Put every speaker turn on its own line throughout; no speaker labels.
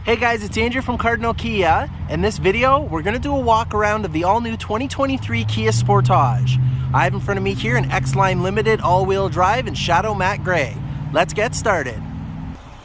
Hey guys, it's Andrew from Cardinal Kia. In this video, we're going to do a walk around of the all-new 2023 Kia Sportage. I have in front of me here an X-Line Limited all-wheel drive in Shadow Matte Gray. Let's get started.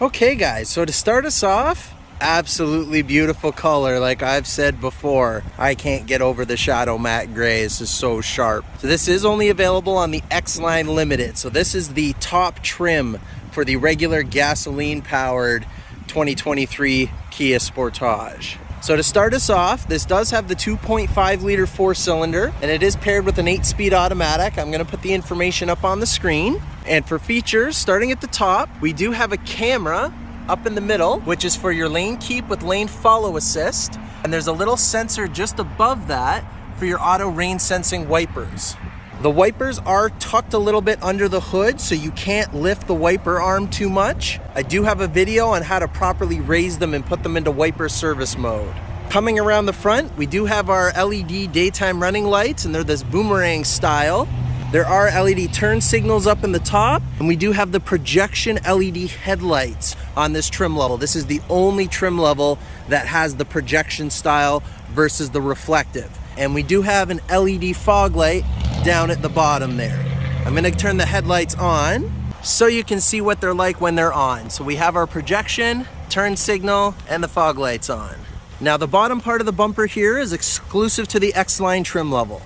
Okay guys, so to start us off, absolutely beautiful color. Like I've said before, I can't get over the Shadow Matte Gray. This is so sharp. So this is only available on the X-Line Limited. So this is the top trim for the regular gasoline-powered 2023 Kia Sportage. So to start us off, this does have the 2.5 liter 4-cylinder, and it is paired with an 8-speed automatic. I'm going to put the information up on the screen. And for features, starting at the top, we do have a camera up in the middle, which is for your lane keep with lane follow assist. And there's a little sensor just above that for your auto rain sensing wipers. The wipers are tucked a little bit under the hood, so you can't lift the wiper arm too much. I do have a video on how to properly raise them and put them into wiper service mode. Coming around the front, we do have our LED daytime running lights, and they're this boomerang style. There are LED turn signals up in the top, and we do have the projection LED headlights on this trim level. This is the only trim level that has the projection style versus the reflective. And we do have an LED fog light down at the bottom there. I'm going to turn the headlights on so you can see what they're like when they're on. So we have our projection, turn signal, and the fog lights on. Now the bottom part of the bumper here is exclusive to the X-Line trim level.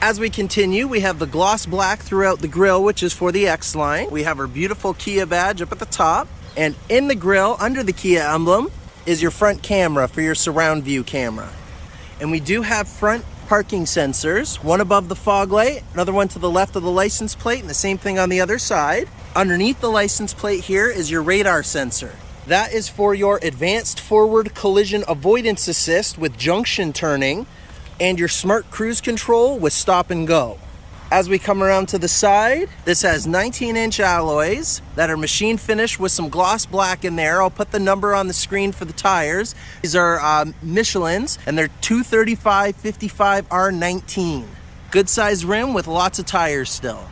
As we continue, we have the gloss black throughout the grille, which is for the X-Line. We have our beautiful Kia badge up at the top, and in the grille under the Kia emblem is your front camera for your surround view camera. And we do have front parking sensors, one above the fog light, another one to the left of the license plate, and the same thing on the other side. Underneath the license plate here is your radar sensor. That is for your advanced forward collision avoidance assist with junction turning and your smart cruise control with stop and go. As we come around to the side, this has 19-inch alloys that are machine finished with some gloss black in there. I'll put the number on the screen for the tires. These are Michelin's, and they're 235/55 R19. Good size rim with lots of tires still.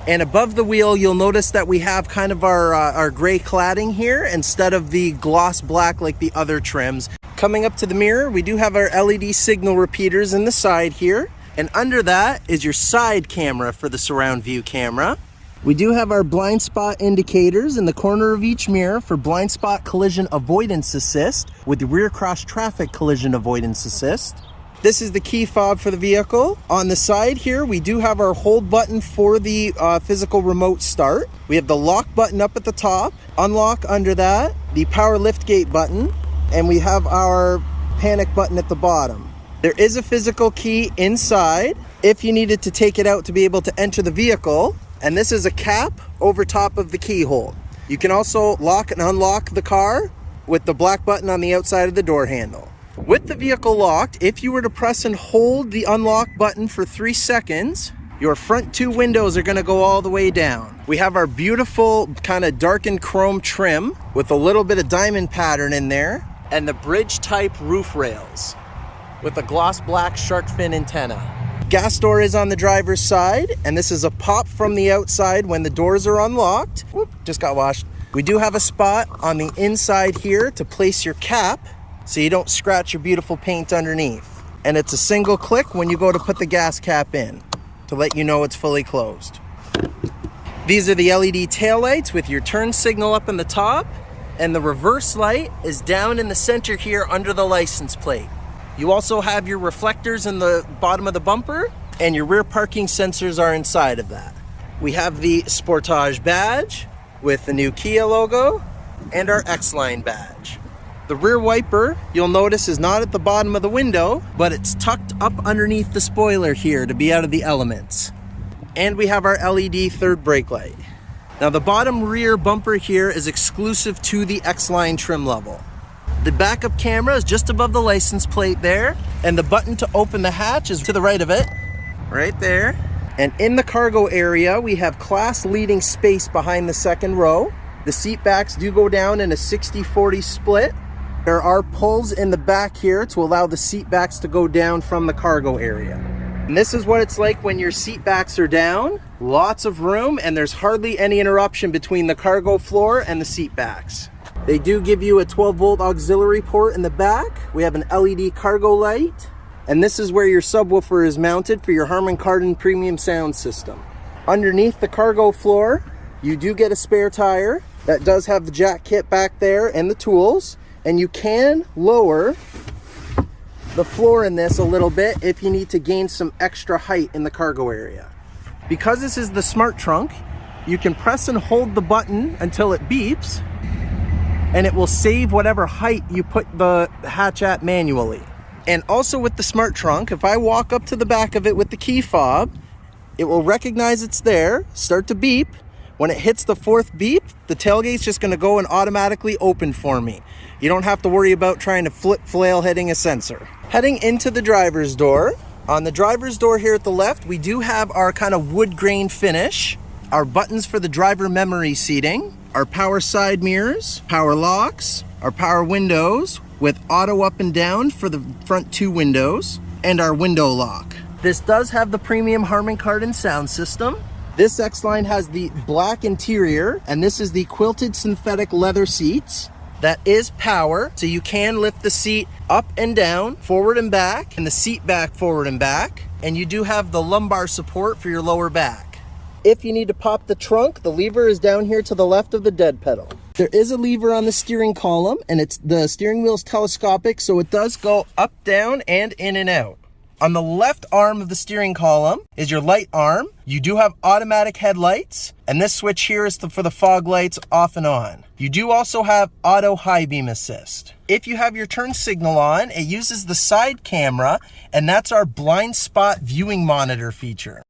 And above the wheel, you'll notice that we have kind of our gray cladding here instead of the gloss black like the other trims. Coming up to the mirror, we do have our LED signal repeaters in the side here. And under that is your side camera for the surround view camera. We do have our blind spot indicators in the corner of each mirror for blind spot collision avoidance assist with the rear cross traffic collision avoidance assist. This is the key fob for the vehicle. On the side here, we do have our hold button for the physical remote start. We have the lock button up at the top, unlock under that, the power lift gate button, and we have our panic button at the bottom. There is a physical key inside if you needed to take it out to be able to enter the vehicle, and this is a cap over top of the keyhole. You can also lock and unlock the car with the black button on the outside of the door handle. With the vehicle locked, if you were to press and hold the unlock button for 3 seconds, your front 2 windows are going to go all the way down. We have our beautiful kind of darkened chrome trim with a little bit of diamond pattern in there, and the bridge type roof rails with a gloss black shark fin antenna. Gas door is on the driver's side, and this is a pop from the outside when the doors are unlocked. Whoop, just got washed. We do have a spot on the inside here to place your cap so you don't scratch your beautiful paint underneath. And it's a single click when you go to put the gas cap in to let you know it's fully closed. These are the LED taillights with your turn signal up in the top, and the reverse light is down in the center here under the license plate. You also have your reflectors in the bottom of the bumper, and your rear parking sensors are inside of that. We have the Sportage badge with the new Kia logo and our X-Line badge. The rear wiper, you'll notice, is not at the bottom of the window, but it's tucked up underneath the spoiler here to be out of the elements. And we have our LED third brake light. Now the bottom rear bumper here is exclusive to the X-Line trim level. The backup camera is just above the license plate there, and the button to open the hatch is to the right of it, right there. And in the cargo area, we have class leading space behind the second row. The seat backs do go down in a 60-40 split. There are pulls in the back here to allow the seat backs to go down from the cargo area. And this is what it's like when your seat backs are down. Lots of room, and there's hardly any interruption between the cargo floor and the seat backs. They do give you a 12-volt auxiliary port in the back. We have an LED cargo light. And this is where your subwoofer is mounted for your Harman Kardon premium sound system. Underneath the cargo floor, you do get a spare tire that does have the jack kit back there and the tools. And you can lower the floor in this a little bit if you need to gain some extra height in the cargo area. Because this is the smart trunk, you can press and hold the button until it beeps, and it will save whatever height you put the hatch at manually. And also with the smart trunk, if I walk up to the back of it with the key fob, it will recognize it's there, start to beep. When it hits the 4th beep, the tailgate's just gonna go and automatically open for me. You don't have to worry about trying to flail hitting a sensor. Heading into the driver's door. On the driver's door here at the left, we do have our kind of wood grain finish, our buttons for the driver memory seating, our power side mirrors, power locks, our power windows with auto up and down for the front 2 windows, and our window lock. This does have the premium Harman Kardon sound system. This X-Line has the black interior, and this is the quilted synthetic leather seats. That is power, so you can lift the seat up and down, forward and back, and the seat back, forward and back. And you do have the lumbar support for your lower back. If you need to pop the trunk, the lever is down here to the left of the dead pedal. There is a lever on the steering column, and the steering wheel is telescopic, so it does go up, down, and in and out. On the left arm of the steering column is your light arm. You do have automatic headlights, and this switch here is for the fog lights off and on. You do also have auto high beam assist. If you have your turn signal on, it uses the side camera, and that's our blind spot viewing monitor feature.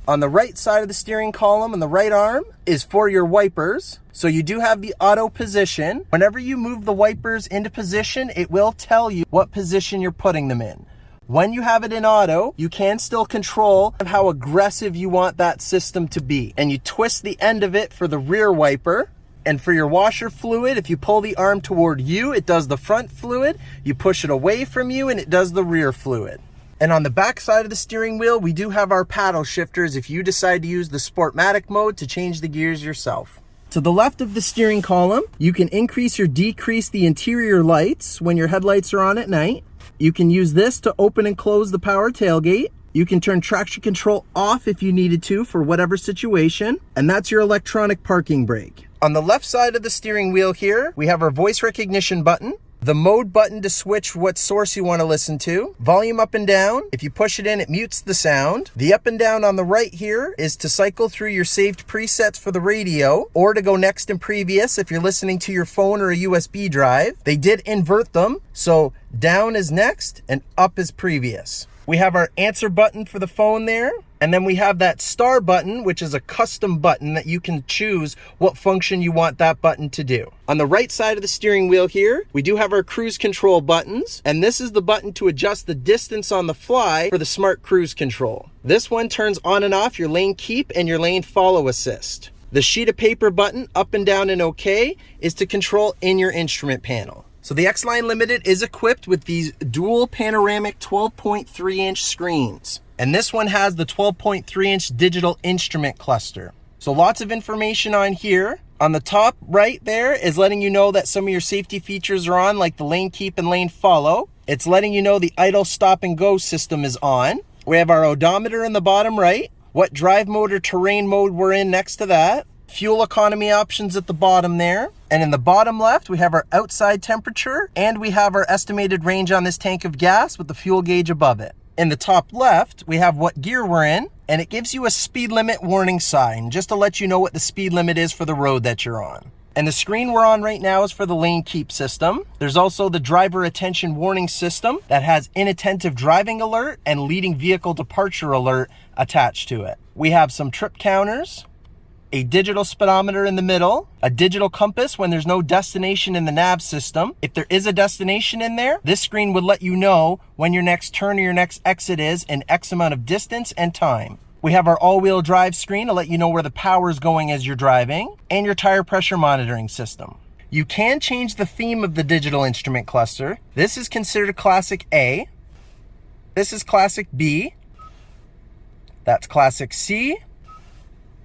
On the right side of the steering column on the right arm is for your wipers. So you do have the auto position. Whenever you move the wipers into position, it will tell you what position you're putting them in. When you have it in auto, you can still control how aggressive you want that system to be. And you twist the end of it for the rear wiper. And for your washer fluid, if you pull the arm toward you, it does the front fluid. You push it away from you and it does the rear fluid. And on the back side of the steering wheel, we do have our paddle shifters if you decide to use the Sportmatic mode to change the gears yourself. To the left of the steering column, you can increase or decrease the interior lights when your headlights are on at night. You can use this to open and close the power tailgate. You can turn traction control off if you needed to for whatever situation. And that's your electronic parking brake. On the left side of the steering wheel here, we have our voice recognition button. The mode button to switch what source you want to listen to. Volume up and down. If you push it in, it mutes the sound. The up and down on the right here is to cycle through your saved presets for the radio, or to go next and previous if you're listening to your phone or a USB drive. They did invert them, so down is next and up is previous. We have our answer button for the phone there. And then we have that star button, which is a custom button that you can choose what function you want that button to do. On the right side of the steering wheel here, we do have our cruise control buttons. And this is the button to adjust the distance on the fly for the smart cruise control. This one turns on and off your lane keep and your lane follow assist. The sheet of paper button up and down and OK is to control in your instrument panel. So the X-Line Limited is equipped with these dual panoramic 12.3-inch screens. And this one has the 12.3-inch digital instrument cluster. So lots of information on here. On the top right there is letting you know that some of your safety features are on, like the lane keep and lane follow. It's letting you know the idle stop and go system is on. We have our odometer in the bottom right, what drive mode or terrain mode we're in next to that. Fuel economy options at the bottom there. And in the bottom left, we have our outside temperature and we have our estimated range on this tank of gas with the fuel gauge above it. In the top left, we have what gear we're in, and it gives you a speed limit warning sign just to let you know what the speed limit is for the road that you're on. And the screen we're on right now is for the lane keep system. There's also the driver attention warning system that has inattentive driving alert and leading vehicle departure alert attached to it. We have some trip counters, a digital speedometer in the middle, a digital compass when there's no destination in the nav system. If there is a destination in there, this screen would let you know when your next turn or your next exit is in X amount of distance and time. We have our all-wheel drive screen to let you know where the power is going as you're driving, and your tire pressure monitoring system. You can change the theme of the digital instrument cluster. This is considered Classic A. This is Classic B. That's Classic C.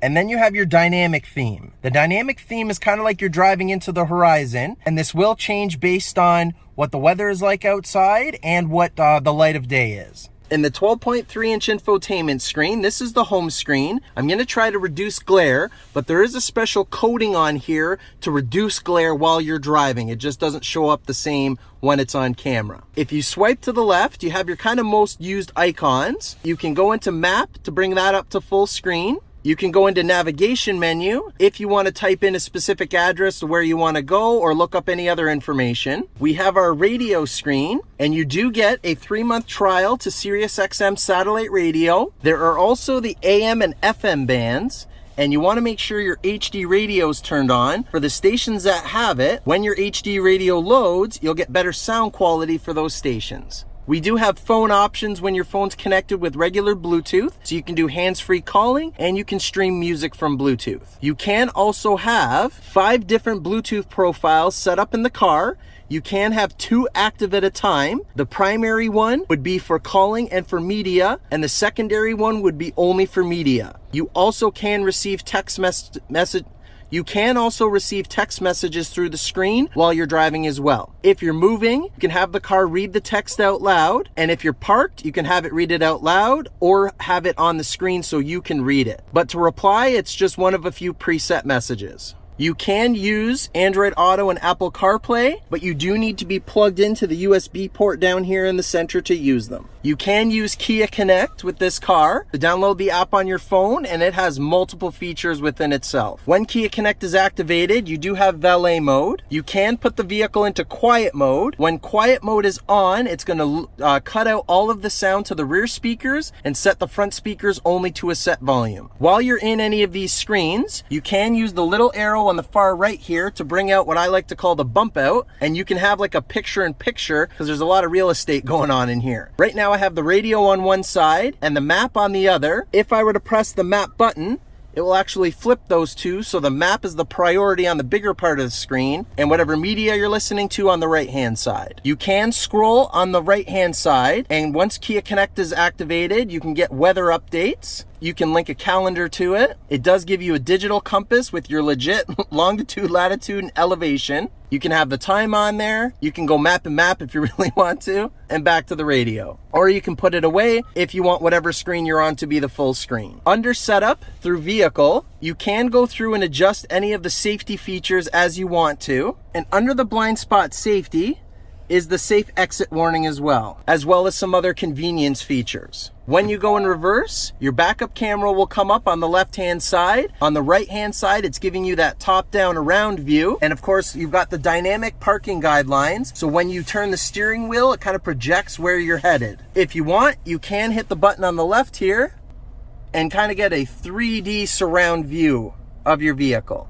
And then you have your dynamic theme. The dynamic theme is kind of like you're driving into the horizon, and this will change based on what the weather is like outside and what the light of day is. In the 12.3-inch infotainment screen, this is the home screen. I'm going to try to reduce glare, but there is a special coating on here to reduce glare while you're driving. It just doesn't show up the same when it's on camera. If you swipe to the left, you have your kind of most used icons. You can go into map to bring that up to full screen. You can go into navigation menu if you want to type in a specific address to where you want to go or look up any other information. We have our radio screen, and you do get a 3-month trial to SiriusXM satellite radio. There are also the AM and FM bands, and you want to make sure your HD radio is turned on. For the stations that have it, when your HD radio loads, you'll get better sound quality for those stations. We do have phone options when your phone's connected with regular Bluetooth, so you can do hands-free calling and you can stream music from Bluetooth. You can also have 5 different Bluetooth profiles set up in the car. You can have 2 active at a time. The primary one would be for calling and for media, and the secondary one would be only for media. You also can receive You can also receive text messages through the screen while you're driving as well. If you're moving, you can have the car read the text out loud. And if you're parked, you can have it read it out loud or have it on the screen so you can read it. But to reply, it's just one of a few preset messages. You can use Android Auto and Apple CarPlay, but you do need to be plugged into the USB port down here in the center to use them. You can use Kia Connect with this car to download the app on your phone, and it has multiple features within itself. When Kia Connect is activated, you do have valet mode. You can put the vehicle into quiet mode. When quiet mode is on, it's going to cut out all of the sound to the rear speakers and set the front speakers only to a set volume. While you're in any of these screens, you can use the little arrow on the far right here to bring out what I like to call the bump out, and you can have like a picture-in-picture because there's a lot of real estate going on in here. Right now I have the radio on one side and the map on the other. If I were to press the map button, it will actually flip those two, so the map is the priority on the bigger part of the screen and whatever media you're listening to on the right hand side. You can scroll on the right hand side, and once Kia Connect is activated, you can get weather updates. You can link a calendar to it. It does give you a digital compass with your legit longitude, latitude, and elevation. You can have the time on there. You can go map and map if you really want to, and back to the radio. Or you can put it away if you want whatever screen you're on to be the full screen. Under setup through vehicle, you can go through and adjust any of the safety features as you want to. And under the blind spot safety is the safe exit warning as well as some other convenience features. When you go in reverse, your backup camera will come up on the left-hand side. On the right-hand side, it's giving you that top-down around view. And of course, you've got the dynamic parking guidelines. So when you turn the steering wheel, it kind of projects where you're headed. If you want, you can hit the button on the left here and kind of get a 3D surround view of your vehicle.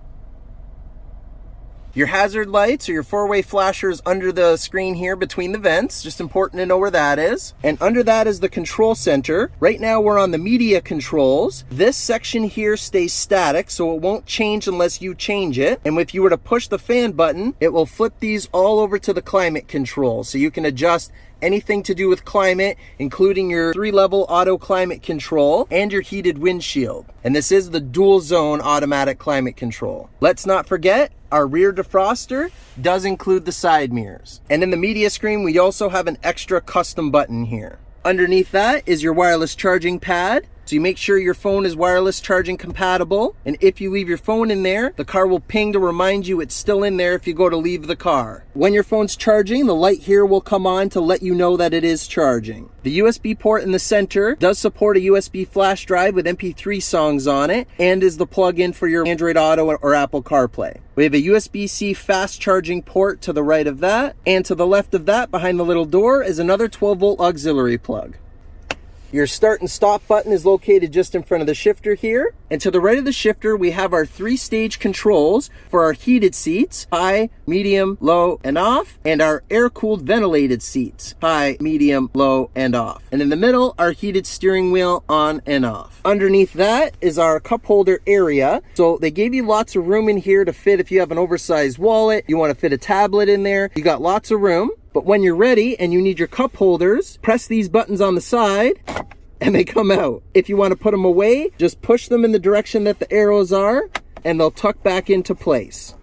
Your hazard lights or your four-way flashers under the screen here between the vents. Just important to know where that is. And under that is the control center. Right now we're on the media controls. This section here stays static, so it won't change unless you change it. And if you were to push the fan button, it will flip these all over to the climate control. So you can adjust anything to do with climate, including your 3-level auto climate control and your heated windshield. And this is the dual zone automatic climate control. Let's not forget, our rear defroster does include the side mirrors. And in the media screen, we also have an extra custom button here. Underneath that is your wireless charging pad. So you make sure your phone is wireless charging compatible. And if you leave your phone in there, the car will ping to remind you it's still in there if you go to leave the car. When your phone's charging, the light here will come on to let you know that it is charging. The USB port in the center does support a USB flash drive with MP3 songs on it and is the plug-in for your Android Auto or Apple CarPlay. We have a USB-C fast charging port to the right of that, and to the left of that, behind the little door, is another 12-volt auxiliary plug. Your start and stop button is located just in front of the shifter here. And to the right of the shifter, we have our 3-stage controls for our heated seats, high, medium, low, and off, and our air-cooled ventilated seats, high, medium, low, and off. And in the middle, our heated steering wheel on and off. Underneath that is our cup holder area. So they gave you lots of room in here to fit if you have an oversized wallet, you want to fit a tablet in there, you got lots of room. But when you're ready and you need your cup holders, press these buttons on the side and they come out. If you want to put them away, just push them in the direction that the arrows are and they'll tuck back into place.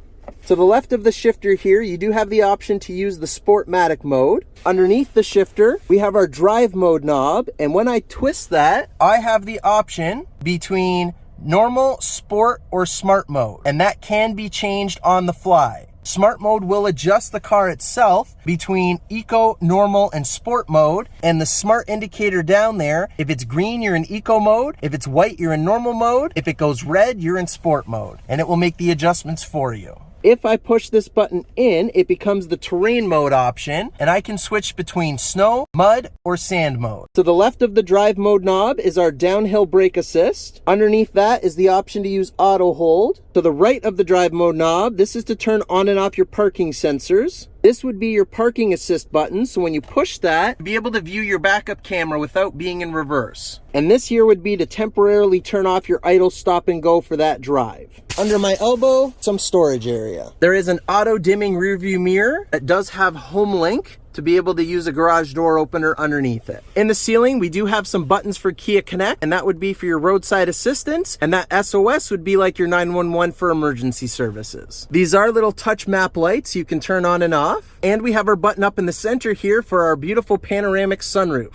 To the left of the shifter here, you do have the option to use the Sportmatic mode. Underneath the shifter, we have our drive mode knob, and when I twist that, I have the option between normal, sport, or smart mode, and that can be changed on the fly. Smart mode will adjust the car itself between eco, normal, and sport mode, and the smart indicator down there, if it's green, you're in eco mode, if it's white, you're in normal mode, if it goes red, you're in sport mode, and it will make the adjustments for you. If I push this button in, it becomes the terrain mode option, and I can switch between snow, mud, or sand mode. To the left of the drive mode knob is our downhill brake assist. Underneath that is the option to use auto hold. To the right of the drive mode knob, this is to turn on and off your parking sensors. This would be your parking assist button, so when you push that, you'll be able to view your backup camera without being in reverse. And this here would be to temporarily turn off your idle stop and go for that drive. Under my elbow, some storage area. There is an auto dimming rear view mirror that does have home link to be able to use a garage door opener underneath it. In the ceiling, we do have some buttons for Kia Connect, and that would be for your roadside assistance, and that SOS would be like your 911 for emergency services. These are little touch map lights you can turn on and off, and we have our button up in the center here for our beautiful panoramic sunroof.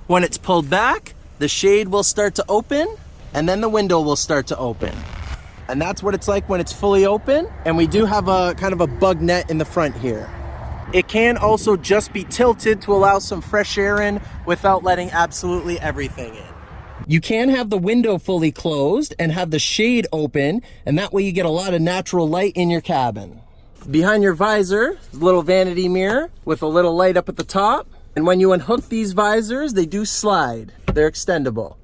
When it's pulled back, the shade will start to open, and then the window will start to open. And that's what it's like when it's fully open, and we do have a kind of a bug net in the front here. It can also just be tilted to allow some fresh air in without letting absolutely everything in. You can have the window fully closed and have the shade open, and that way you get a lot of natural light in your cabin. Behind your visor, a little vanity mirror with a little light up at the top. And when you unhook these visors, they do slide. They're extendable.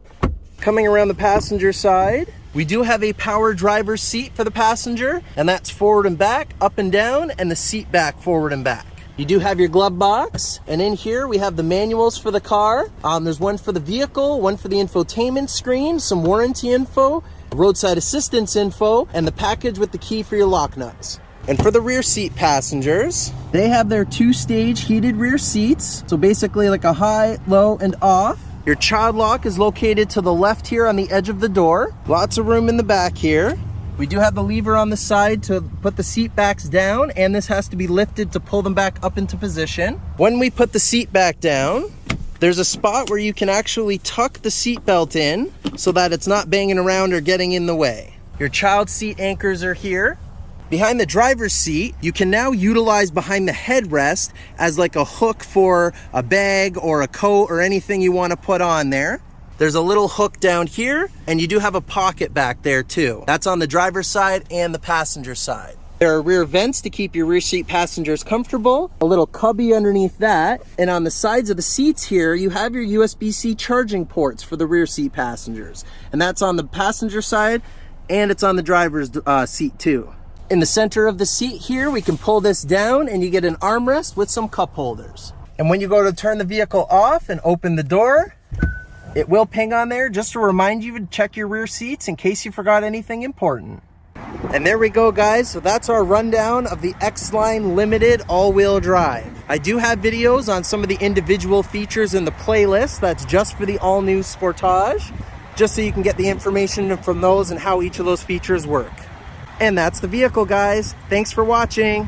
Coming around the passenger side, we do have a power driver's seat for the passenger, and that's forward and back, up and down, and the seat back forward and back. You do have your glove box, and in here we have the manuals for the car. There's one for the vehicle, one for the infotainment screen, some warranty info, roadside assistance info, and the package with the key for your lock nuts. And for the rear seat passengers, they have their 2-stage heated rear seats. So basically like a high, low, and off. Your child lock is located to the left here on the edge of the door. Lots of room in the back here. We do have the lever on the side to put the seat backs down, and this has to be lifted to pull them back up into position. When we put the seat back down, there's a spot where you can actually tuck the seat belt in so that it's not banging around or getting in the way. Your child seat anchors are here. Behind the driver's seat, you can now utilize behind the headrest as like a hook for a bag or a coat or anything you want to put on there. There's a little hook down here, and you do have a pocket back there too. That's on the driver's side and the passenger side. There are rear vents to keep your rear seat passengers comfortable, a little cubby underneath that, and on the sides of the seats here, you have your USB-C charging ports for the rear seat passengers. And that's on the passenger side, and it's on the driver's seat too. In the center of the seat here, we can pull this down and you get an armrest with some cup holders. And when you go to turn the vehicle off and open the door, it will ping on there just to remind you to check your rear seats in case you forgot anything important. And there we go, guys. So that's our rundown of the X-Line Limited all-wheel drive. I do have videos on some of the individual features in the playlist that's just for the all-new Sportage, just so you can get the information from those and how each of those features work. And that's the vehicle, guys. Thanks for watching.